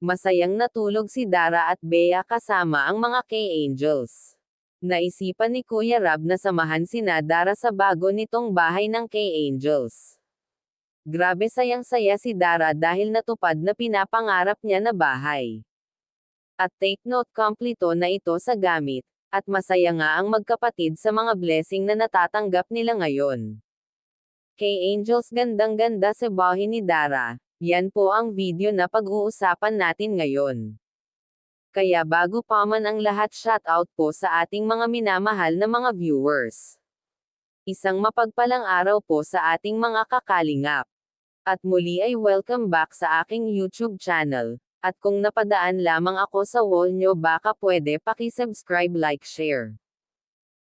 Masayang natulog si Dara at Bea kasama ang mga K-Angels. Naisipan ni Kuya Rab na samahan sina Dara sa bago nitong bahay ng K-Angels. Grabe sayang-saya si Dara dahil natupad na pinapangarap niya na bahay. At take note kompleto na ito sa gamit, at masaya nga ang magkapatid sa mga blessing na natatanggap nila ngayon. K-Angels gandang-ganda sa bahay ni Dara. Yan po ang video na pag-uusapan natin ngayon. Kaya bago pa man ang lahat, shoutout po sa ating mga minamahal na mga viewers. Isang mapagpalang araw po sa ating mga kakalingap. At muli ay welcome back sa aking YouTube channel. At kung napadaan lamang ako sa wall nyo, baka pwede paki-subscribe, like, share.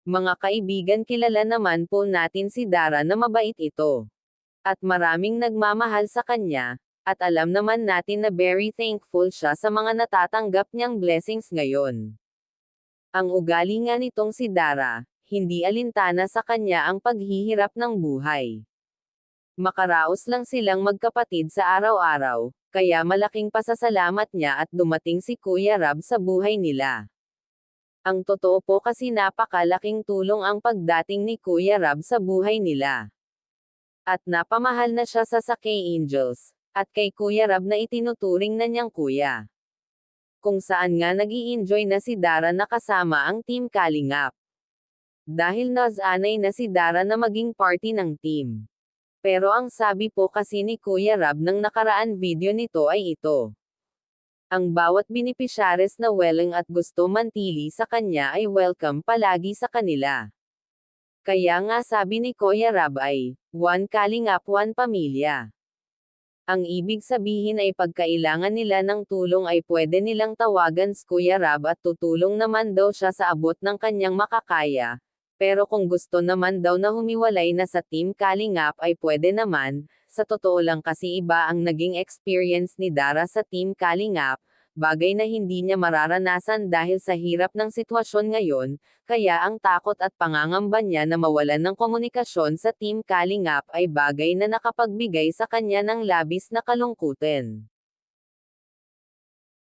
Mga kaibigan, kilala naman po natin si Dara na mabait ito. At maraming nagmamahal sa kanya. At alam naman natin na very thankful siya sa mga natatanggap niyang blessings ngayon. Ang ugali nga nitong si Dara, hindi alintana sa kanya ang paghihirap ng buhay. Makaraos lang silang magkapatid sa araw-araw, kaya malaking pasasalamat niya at dumating si Kuya Rab sa buhay nila. Ang totoo po kasi napakalaking tulong ang pagdating ni Kuya Rab sa buhay nila. At napamahal na siya sa K-Angels. At kay Kuya Rab na itinuturing na niyang kuya. Kung saan nga nag-i-enjoy na si Dara na kasama ang Team Kalingap. Dahil nasanay na si Dara na maging party ng team. Pero ang sabi po kasi ni Kuya Rab ng nakaraan video nito ay ito. Ang bawat benepisyaries na willing at gusto mantili sa kanya ay welcome palagi sa kanila. Kaya nga sabi ni Kuya Rab ay, one Kalingap, one pamilya. Ang ibig sabihin ay pagkailangan nila ng tulong ay pwede nilang tawagan si Kuya Rab at tutulong naman daw siya sa abot ng kanyang makakaya. Pero kung gusto naman daw na humiwalay na sa Team Kalingap ay pwede naman. Sa totoo lang kasi iba ang naging experience ni Dara sa Team Kalingap, bagay na hindi niya mararanasan dahil sa hirap ng sitwasyon ngayon, kaya ang takot at pangangamba niya na mawalan ng komunikasyon sa Team Kalingap ay bagay na nakapagbigay sa kanya ng labis na kalungkutan.